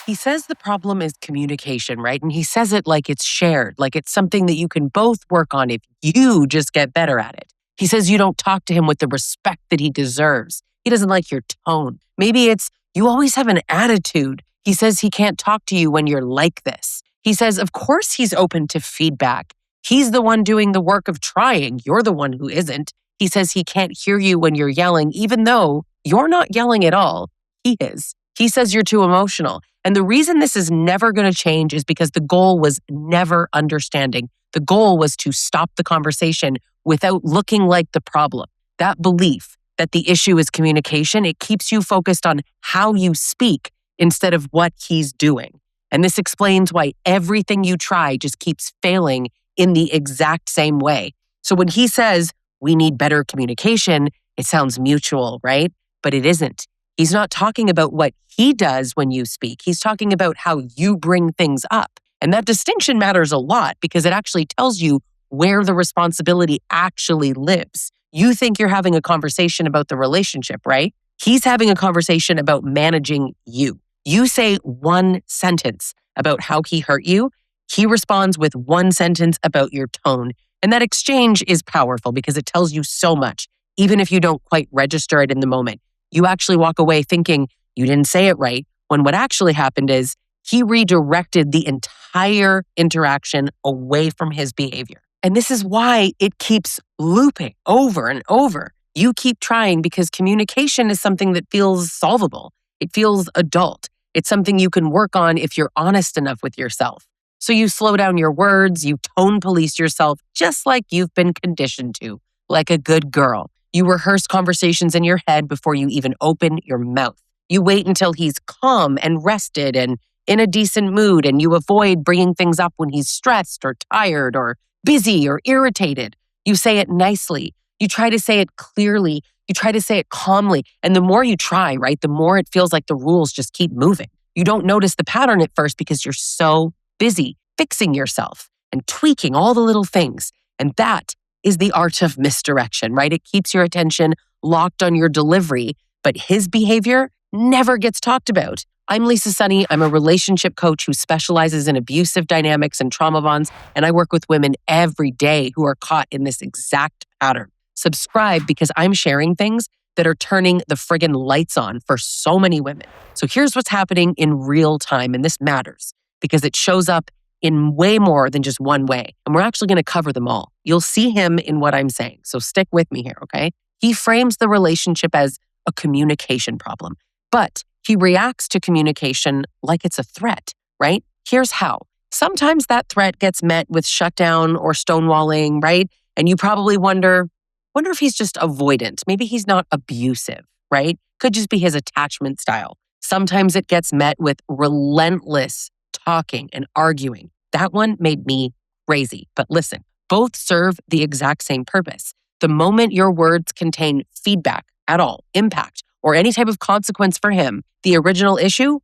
He says the problem is communication, right? And he says it like it's shared, like it's something that you can both work on if you just get better at it. He says you don't talk to him with the respect that he deserves. He doesn't like your tone. Maybe it's you always have an attitude. He says he can't talk to you when you're like this. He says, of course, he's open to feedback. He's the one doing the work of trying. You're the one who isn't. He says he can't hear you when you're yelling, even though you're not yelling at all. He is. He says you're too emotional. And the reason this is never going to change is because the goal was never understanding. The goal was to stop the conversation without looking like the problem. That belief that the issue is communication, it keeps you focused on how you speak instead of what he's doing. And this explains why everything you try just keeps failing in the exact same way. So when he says, we need better communication, it sounds mutual, right? But it isn't. He's not talking about what he does when you speak. He's talking about how you bring things up. And that distinction matters a lot because it actually tells you where the responsibility actually lives. You think you're having a conversation about the relationship, right? He's having a conversation about managing you. You say one sentence about how he hurt you. He responds with one sentence about your tone. And that exchange is powerful because it tells you so much, even if you don't quite register it in the moment. You actually walk away thinking you didn't say it right, when what actually happened is he redirected the entire interaction away from his behavior. And this is why it keeps looping over and over. You keep trying because communication is something that feels solvable. It feels adult. It's something you can work on if you're honest enough with yourself. So you slow down your words, you tone police yourself just like you've been conditioned to, like a good girl. You rehearse conversations in your head before you even open your mouth. You wait until he's calm and rested and in a decent mood, and you avoid bringing things up when he's stressed or tired or busy or irritated. You say it nicely. You try to say it clearly. You try to say it calmly. And the more you try, right, the more it feels like the rules just keep moving. You don't notice the pattern at first because you're so busy fixing yourself and tweaking all the little things. And that is the art of misdirection, right? It keeps your attention locked on your delivery, but his behavior never gets talked about. I'm Lisa Sonni. I'm a relationship coach who specializes in abusive dynamics and trauma bonds, and I work with women every day who are caught in this exact pattern. Subscribe because I'm sharing things that are turning the friggin' lights on for so many women. So here's what's happening in real time, and this matters because it shows up in way more than just one way. And we're actually going to cover them all. You'll see him in what I'm saying. So stick with me here, okay? He frames the relationship as a communication problem, but he reacts to communication like it's a threat, right? Here's how. Sometimes that threat gets met with shutdown or stonewalling, right? And you probably wonder if he's just avoidant. Maybe he's not abusive, right? Could just be his attachment style. Sometimes it gets met with relentless talking and arguing. That one made me crazy. But listen, both serve the exact same purpose. The moment your words contain feedback at all, impact, or any type of consequence for him, the original issue,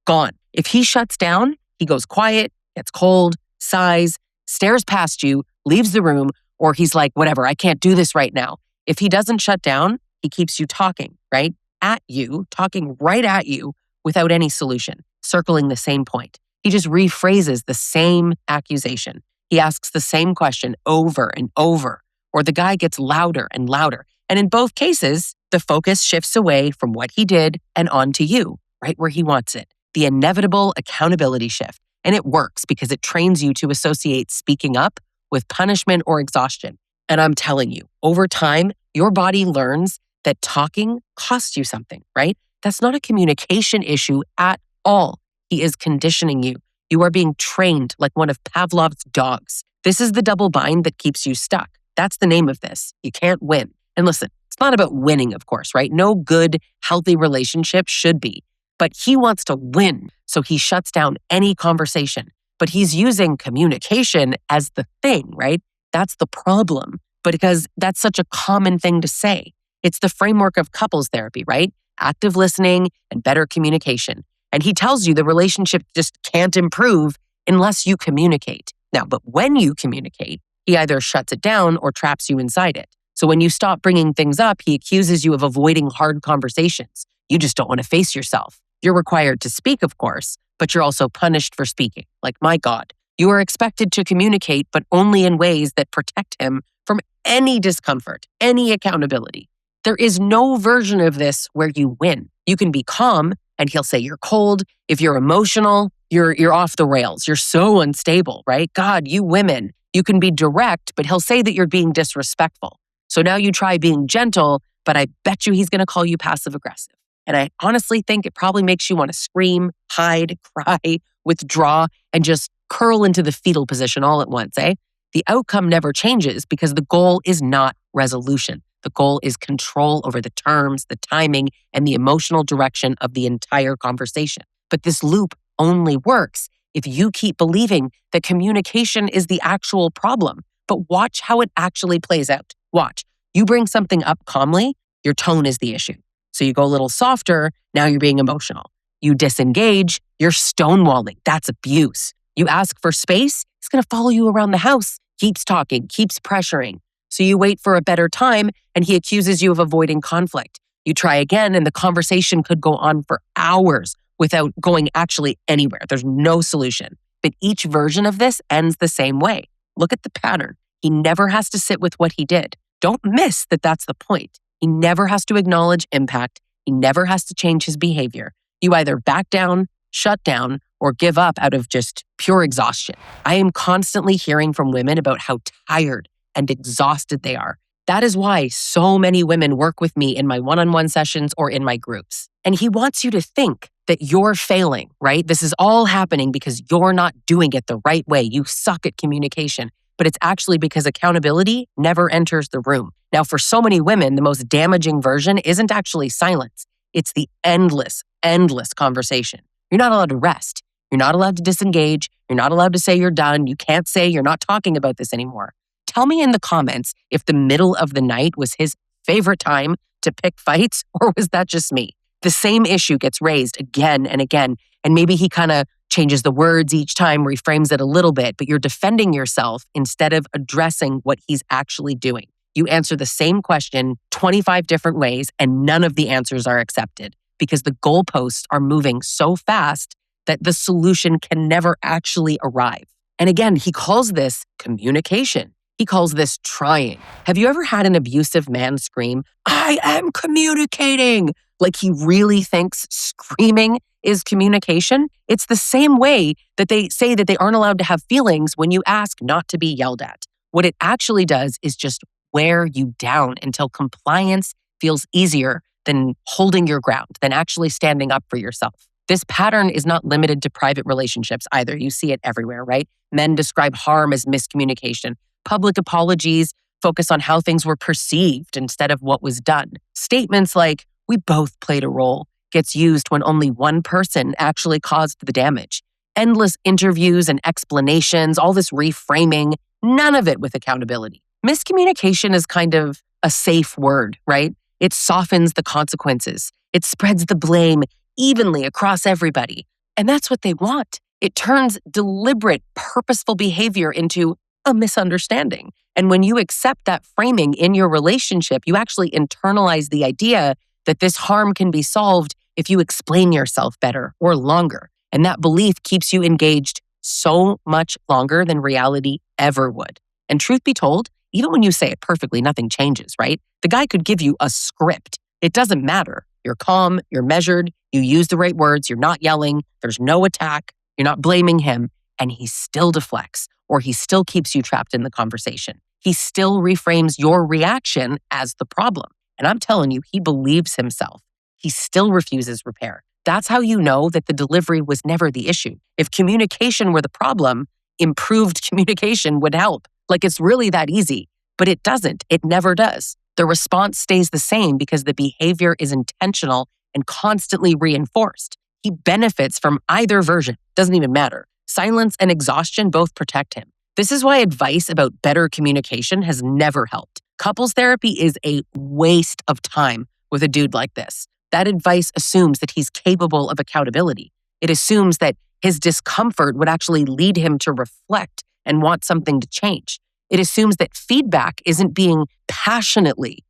gone. If he shuts down, he goes quiet, gets cold, sighs, stares past you, leaves the room, or he's like, whatever, I can't do this right now. If he doesn't shut down, he keeps you talking, right? At you, talking right at you without any solution, circling the same point. He just rephrases the same accusation. He asks the same question over and over, or the guy gets louder and louder. And in both cases, the focus shifts away from what he did and onto you, right where he wants it. The inevitable accountability shift. And it works because it trains you to associate speaking up with punishment or exhaustion. And I'm telling you, over time, your body learns that talking costs you something, right? That's not a communication issue at all. He is conditioning you. You are being trained like one of Pavlov's dogs. This is the double bind that keeps you stuck. That's the name of this. You can't win. And listen, it's not about winning, of course, right? No good, healthy relationship should be. But he wants to win, so he shuts down any conversation. But he's using communication as the thing, right? That's the problem. But because that's such a common thing to say. It's the framework of couples therapy, right? Active listening and better communication. And he tells you the relationship just can't improve unless you communicate. Now, but when you communicate, he either shuts it down or traps you inside it. So when you stop bringing things up, he accuses you of avoiding hard conversations. You just don't want to face yourself. You're required to speak, of course, but you're also punished for speaking. Like, my God, you are expected to communicate, but only in ways that protect him from any discomfort, any accountability. There is no version of this where you win. You can be calm and he'll say you're cold. If you're emotional, you're off the rails. You're so unstable, right? God, you women, you can be direct, but he'll say that you're being disrespectful. So now you try being gentle, but I bet you he's going to call you passive aggressive. And I honestly think it probably makes you want to scream, hide, cry, withdraw, and just curl into the fetal position all at once, eh? The outcome never changes because the goal is not resolution. The goal is control over the terms, the timing, and the emotional direction of the entire conversation. But this loop only works if you keep believing that communication is the actual problem. But watch how it actually plays out. Watch. You bring something up calmly, your tone is the issue. So you go a little softer, now you're being emotional. You disengage, you're stonewalling. That's abuse. You ask for space, he's going to follow you around the house, keeps talking, keeps pressuring. So you wait for a better time and he accuses you of avoiding conflict. You try again and the conversation could go on for hours without going actually anywhere. There's no solution. But each version of this ends the same way. Look at the pattern. He never has to sit with what he did. Don't miss that that's the point. He never has to acknowledge impact. He never has to change his behavior. You either back down, shut down, or give up out of just pure exhaustion. I am constantly hearing from women about how tired and exhausted they are. That is why so many women work with me in my one-on-one sessions or in my groups. And he wants you to think that you're failing, right? This is all happening because you're not doing it the right way. You suck at communication. But it's actually because accountability never enters the room. Now, for so many women, the most damaging version isn't actually silence. It's the endless conversation. You're not allowed to rest. You're not allowed to disengage. You're not allowed to say you're done. You can't say you're not talking about this anymore. Tell me in the comments if the middle of the night was his favorite time to pick fights, or was that just me? The same issue gets raised again and again, and maybe he kind of changes the words each time, reframes it a little bit, but you're defending yourself instead of addressing what he's actually doing. You answer the same question 25 different ways, and none of the answers are accepted because the goalposts are moving so fast that the solution can never actually arrive. And again, he calls this communication. He calls this trying. Have you ever had an abusive man scream, "I am communicating"? Like he really thinks screaming is communication? It's the same way that they say that they aren't allowed to have feelings when you ask not to be yelled at. What it actually does is just wear you down until compliance feels easier than holding your ground, than actually standing up for yourself. This pattern is not limited to private relationships either. You see it everywhere, right? Men describe harm as miscommunication. Public apologies focus on how things were perceived instead of what was done. Statements like, "We both played a role," gets used when only one person actually caused the damage. Endless interviews and explanations, all this reframing, none of it with accountability. Miscommunication is kind of a safe word, right? It softens the consequences. It spreads the blame evenly across everybody. And that's what they want. It turns deliberate, purposeful behavior into a misunderstanding. And when you accept that framing in your relationship, you actually internalize the idea that this harm can be solved if you explain yourself better or longer. And that belief keeps you engaged so much longer than reality ever would. And truth be told, even when you say it perfectly, nothing changes, right? The guy could give you a script. It doesn't matter. You're calm, you're measured, you use the right words, you're not yelling, there's no attack, you're not blaming him, and he still deflects, or he still keeps you trapped in the conversation. He still reframes your reaction as the problem. And I'm telling you, he believes himself. He still refuses repair. That's how you know that the delivery was never the issue. If communication were the problem, improved communication would help. Like it's really that easy, but it doesn't. It never does. The response stays the same because the behavior is intentional and constantly reinforced. He benefits from either version. Doesn't even matter. Silence and exhaustion both protect him. This is why advice about better communication has never helped. Couples therapy is a waste of time with a dude like this. That advice assumes that he's capable of accountability. It assumes that his discomfort would actually lead him to reflect and want something to change. It assumes that feedback isn't being passionately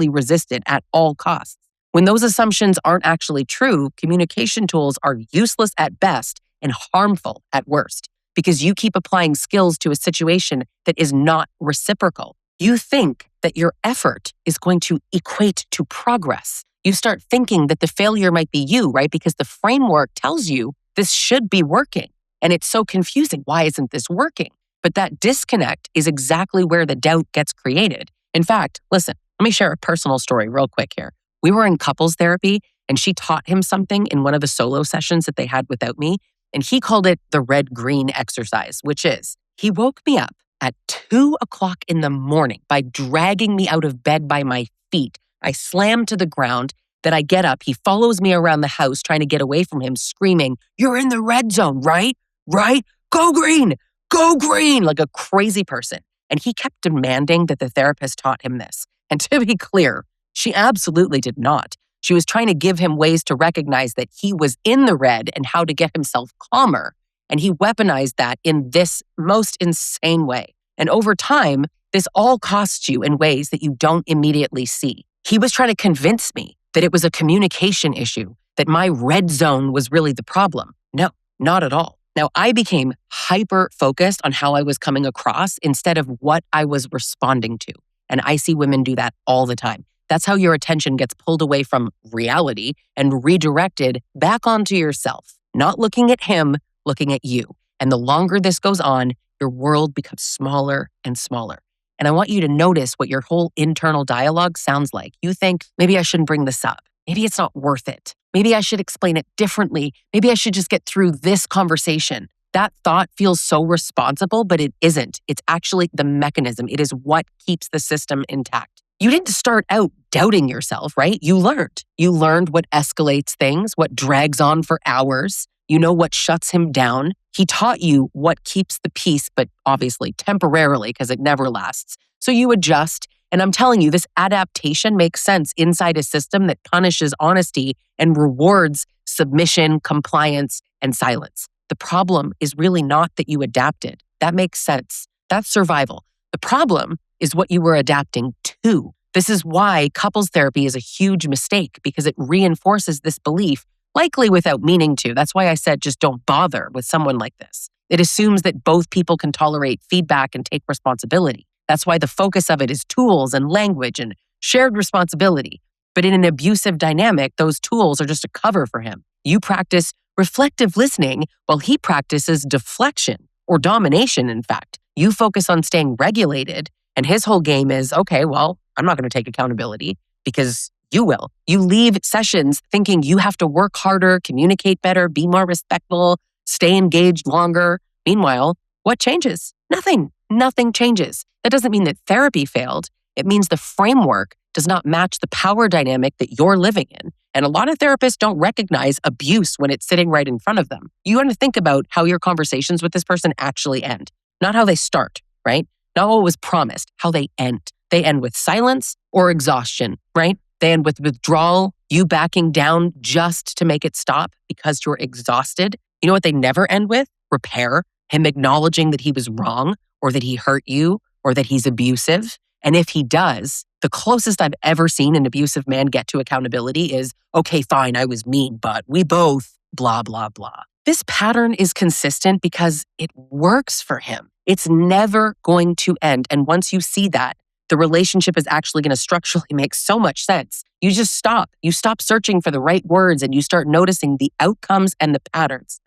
resisted at all costs. When those assumptions aren't actually true, communication tools are useless at best and harmful at worst because you keep applying skills to a situation that is not reciprocal. You think that your effort is going to equate to progress. You start thinking that the failure might be you, right? Because the framework tells you this should be working. And it's so confusing. Why isn't this working? But that disconnect is exactly where the doubt gets created. In fact, listen, let me share a personal story real quick here. We were in couples therapy and she taught him something in one of the solo sessions that they had without me. And he called it the red-green exercise, which is he woke me up at 2:00 in the morning by dragging me out of bed by my feet. I slammed to the ground. Then I get up. He follows me around the house trying to get away from him, screaming, "You're in the red zone, right? Right? Go green! Go green!" Like a crazy person. And he kept demanding that the therapist taught him this. And to be clear, she absolutely did not. She was trying to give him ways to recognize that he was in the red and how to get himself calmer. And he weaponized that in this most insane way. And over time, this all costs you in ways that you don't immediately see. He was trying to convince me that it was a communication issue, that my red zone was really the problem. No, not at all. Now, I became hyper-focused on how I was coming across instead of what I was responding to. And I see women do that all the time. That's how your attention gets pulled away from reality and redirected back onto yourself. Not looking at him, looking at you. And the longer this goes on, your world becomes smaller and smaller. And I want you to notice what your whole internal dialogue sounds like. You think, maybe I shouldn't bring this up. Maybe it's not worth it. Maybe I should explain it differently. Maybe I should just get through this conversation. That thought feels so responsible, but it isn't. It's actually the mechanism. It is what keeps the system intact. You didn't start out doubting yourself, right? You learned. You learned what escalates things, what drags on for hours. You know what shuts him down. He taught you what keeps the peace, but obviously temporarily because it never lasts. So you adjust. And I'm telling you, this adaptation makes sense inside a system that punishes honesty and rewards submission, compliance, and silence. The problem is really not that you adapted. That makes sense. That's survival. The problem is what you were adapting to. This is why couples therapy is a huge mistake because it reinforces this belief, likely without meaning to. That's why I said just don't bother with someone like this. It assumes that both people can tolerate feedback and take responsibility. That's why the focus of it is tools and language and shared responsibility. But in an abusive dynamic, those tools are just a cover for him. You practice reflective listening while he practices deflection or domination, in fact. You focus on staying regulated, and his whole game is, okay, well, I'm not going to take accountability because you will. You leave sessions thinking you have to work harder, communicate better, be more respectful, stay engaged longer. Meanwhile, what changes? Nothing. Nothing changes. That doesn't mean that therapy failed. It means the framework does not match the power dynamic that you're living in. And a lot of therapists don't recognize abuse when it's sitting right in front of them. You want to think about how your conversations with this person actually end, not how they start, right? Not what was promised, how they end. They end with silence or exhaustion, right? They end with withdrawal, you backing down just to make it stop because you're exhausted. You know what they never end with? Repair, him acknowledging that he was wrong or that he hurt you or that he's abusive. And if he does, the closest I've ever seen an abusive man get to accountability is, okay, fine, I was mean, but we both blah, blah, blah. This pattern is consistent because it works for him. It's never going to end. And once you see that, the relationship is actually going to structurally make so much sense. You just stop. You stop searching for the right words and you start noticing the outcomes and the patterns.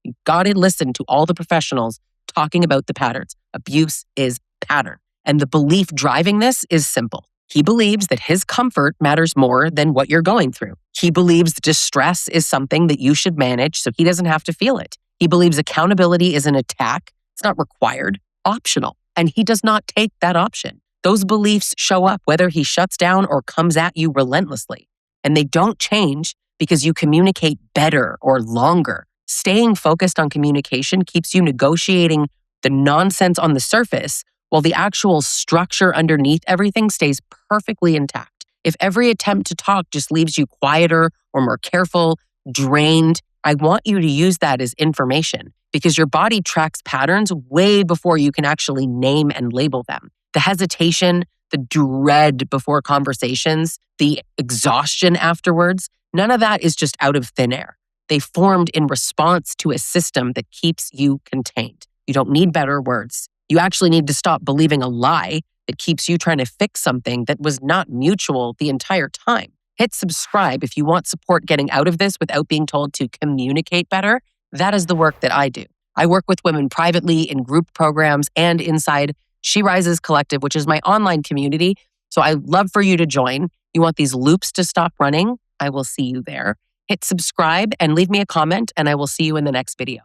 You got to listen to all the professionals talking about the patterns. Abuse is pattern. And the belief driving this is simple. He believes that his comfort matters more than what you're going through. He believes distress is something that you should manage so he doesn't have to feel it. He believes accountability is an attack. It's not required, optional. And he does not take that option. Those beliefs show up whether he shuts down or comes at you relentlessly. And they don't change because you communicate better or longer. Staying focused on communication keeps you negotiating the nonsense on the surface while the actual structure underneath everything stays perfectly intact. If every attempt to talk just leaves you quieter or more careful, drained, I want you to use that as information because your body tracks patterns way before you can actually name and label them. The hesitation, the dread before conversations, the exhaustion afterwards, none of that is just out of thin air. They formed in response to a system that keeps you contained. You don't need better words. You actually need to stop believing a lie that keeps you trying to fix something that was not mutual the entire time. Hit subscribe if you want support getting out of this without being told to communicate better. That is the work that I do. I work with women privately in group programs and inside She Rises Collective, which is my online community. So I'd love for you to join. You want these loops to stop running? I will see you there. Hit subscribe and leave me a comment, and I will see you in the next video.